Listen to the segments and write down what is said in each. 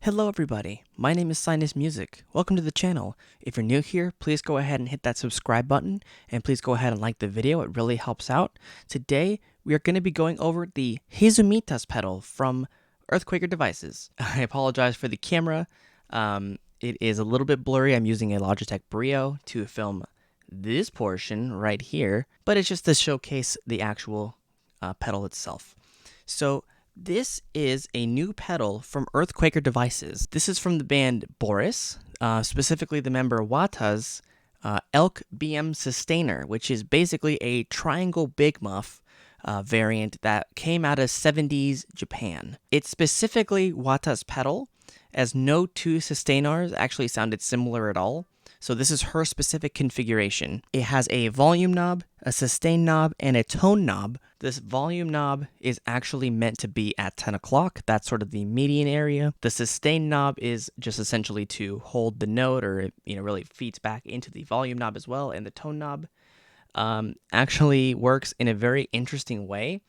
Hello everybody, my name is Sinus Music. Welcome to the channel. If you're new here, please go ahead and hit that subscribe button and please go ahead and like the video, it really helps out. Today, we are going to be going over the Hizumitas pedal from EarthQuaker Devices. I apologize for the camera. It is a little bit blurry. I'm using a Logitech Brio to film this portion right here, but it's just to showcase the actual pedal itself. So, this is a new pedal from EarthQuaker Devices. This is from the band Boris, specifically the member Wata's Elk BM Sustainer, which is basically a triangle big muff variant that came out of 70s Japan. It's specifically Wata's pedal, as no two sustainers actually sounded similar at all. So this is her specific configuration. It has a volume knob, a sustain knob, and a tone knob. This volume knob is actually meant to be at 10 o'clock. That's sort of the median area. The sustain knob is just essentially to hold the note, or it really feeds back into the volume knob as well. And the tone knob actually works in a very interesting way,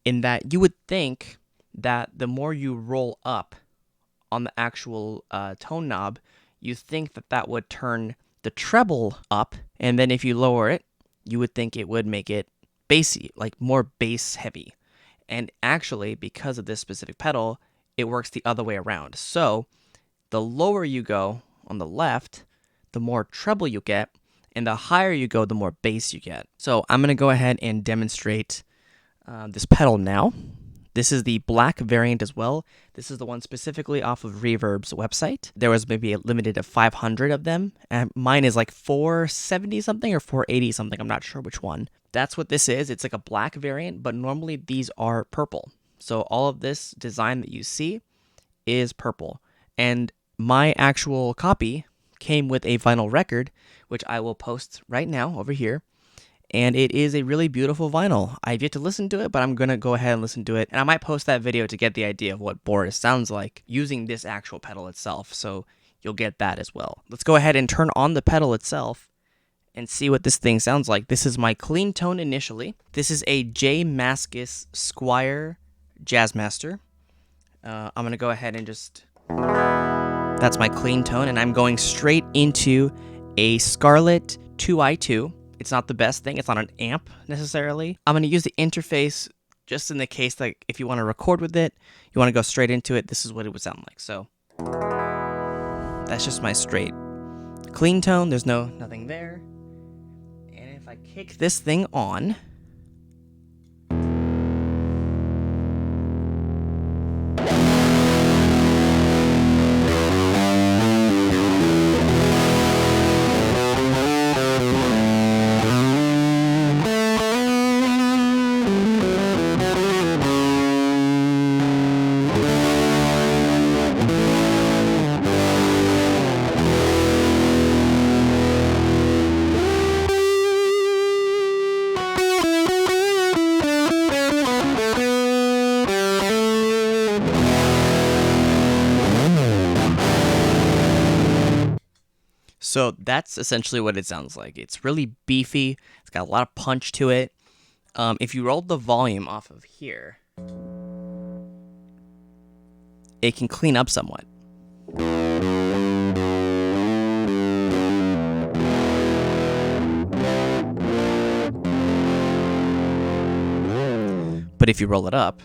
in that you would think that the more you roll up on the actual tone knob, you think that that would turn the treble up, and then if you lower it, you would think it would make it bassy, like more bass heavy. And actually, because of this specific pedal, it works the other way around. So the lower you go on the left, the more treble you get, and the higher you go, the more bass you get. So I'm going to go ahead and demonstrate this pedal now. This is the black variant as well. This is the one specifically off of Reverb's website. There was maybe a limited of 500 of them, and mine is like 470 something or 480 something. I'm not sure which one. That's what this is. It's like a black variant, but normally these are purple. So all of this design that you see is purple. And my actual copy came with a vinyl record, which I will post right now over here. And it is a really beautiful vinyl. I've yet to listen to it, but I'm going to go ahead and listen to it. And I might post that video to get the idea of what Boris sounds like using this actual pedal itself. So you'll get that as well. Let's go ahead and turn on the pedal itself and see what this thing sounds like. This is my clean tone initially. This is a J. Mascis Squire Jazzmaster. I'm going to go ahead and just... That's my clean tone. And I'm going straight into a Scarlett 2i2. It's not the best thing. It's not an amp necessarily. I'm going to use the interface just in the case that if you want to record with it, you want to go straight into it, this is what it would sound like. So that's just my straight clean tone. There's nothing there. And if I kick this thing on, so that's essentially what it sounds like. It's really beefy. It's got a lot of punch to it. If you roll the volume off of here, it can clean up somewhat. But if you roll it up,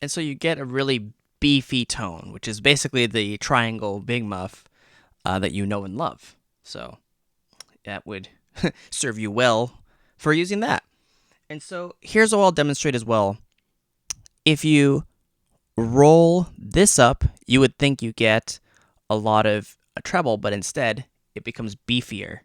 and so you get a really beefy tone, which is basically the triangle big muff that you know and love. So that would serve you well for using that. And so here's what I'll demonstrate as well. If you roll this up, you would think you get a lot of a treble, but instead it becomes beefier.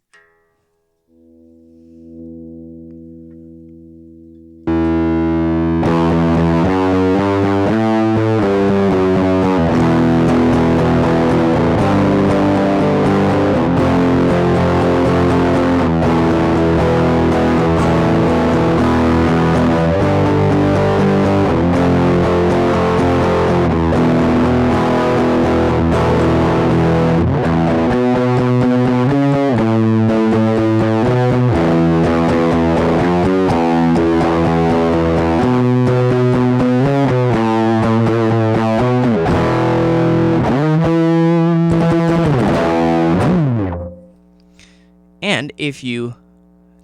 if you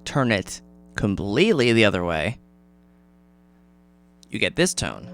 turn it completely the other way, you get this tone.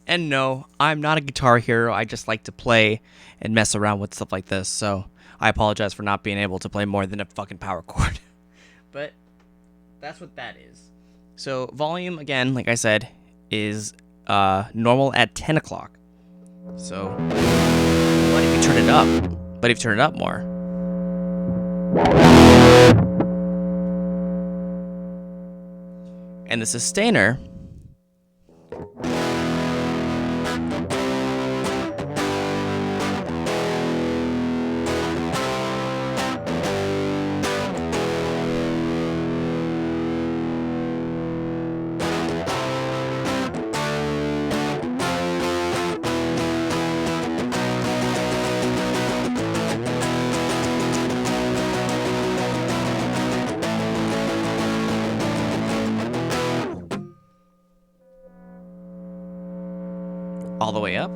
And no, I'm not a guitar hero. I just like to play and mess around with stuff like this, so I apologize for not being able to play more than a fucking power chord. But that's what that is. So volume, again, like I said, is normal at 10 o'clock. So what if you turn it up? But if you turn it up more? And the sustainer, all the way up.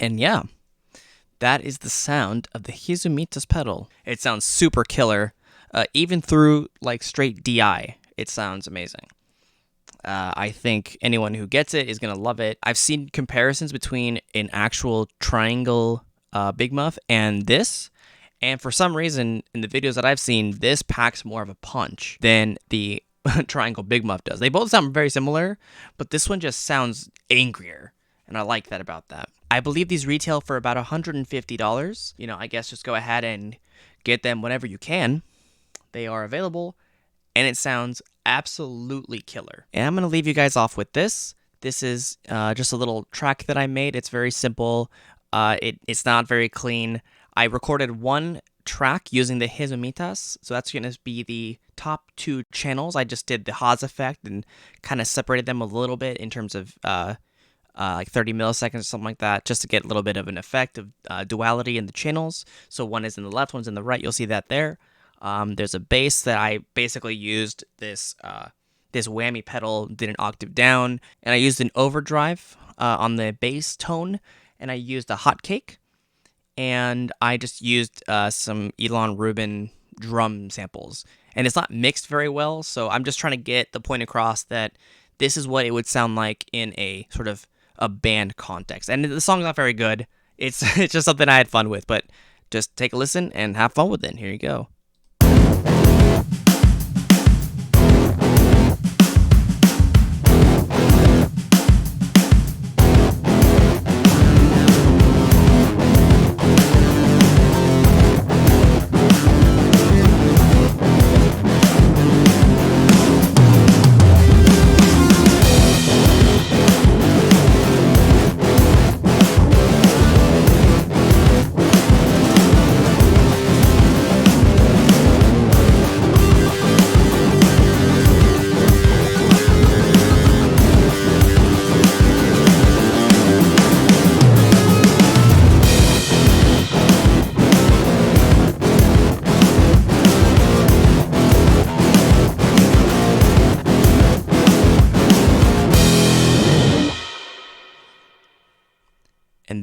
And yeah, that is the sound of the Hizumitas pedal. It sounds super killer, even through like straight DI. It sounds amazing. I think anyone who gets it is gonna love it. I've seen comparisons between an actual triangle Big Muff and this, and for some reason in the videos that I've seen, this packs more of a punch than the triangle Big Muff does. They both sound very similar, but this one just sounds angrier, and I like that about that. I believe these retail for about $150. You know, I guess just go ahead and get them whenever you can. They are available, and it sounds absolutely killer. And I'm going to leave you guys off with this. This is just a little track that I made. It's very simple. It's not very clean. I recorded one track using the Hizumitas, so that's going to be the top two channels. I just did the Haas effect and kind of separated them a little bit in terms of like 30 milliseconds or something like that, just to get a little bit of an effect of duality in the channels. So one is in the left, one's in the right. You'll see that there. There's a bass that I basically used this whammy pedal, did an octave down, and I used an overdrive on the bass tone, and I used a hotcake, and I just used some Elon Rubin drum samples. And it's not mixed very well, so I'm just trying to get the point across that this is what it would sound like in a sort of a band context. And the song's not very good. It's just something I had fun with, but just take a listen and have fun with it. Here you go.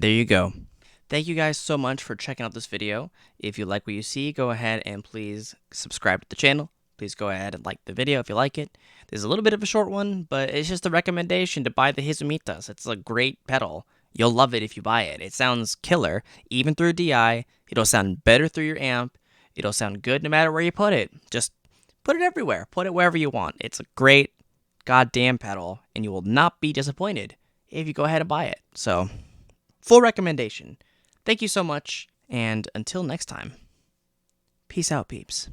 there you go. Thank you guys so much for checking out this video. If you like what you see, go ahead and please subscribe to the channel. Please go ahead and like the video if you like it. This is a little bit of a short one, but it's just a recommendation to buy the Hizumitas. It's a great pedal. You'll love it if you buy it. It sounds killer, even through DI. It'll sound better through your amp. It'll sound good no matter where you put it. Just put it everywhere. Put it wherever you want. It's a great goddamn pedal, and you will not be disappointed if you go ahead and buy it. So, full recommendation. Thank you so much, and until next time, peace out, peeps.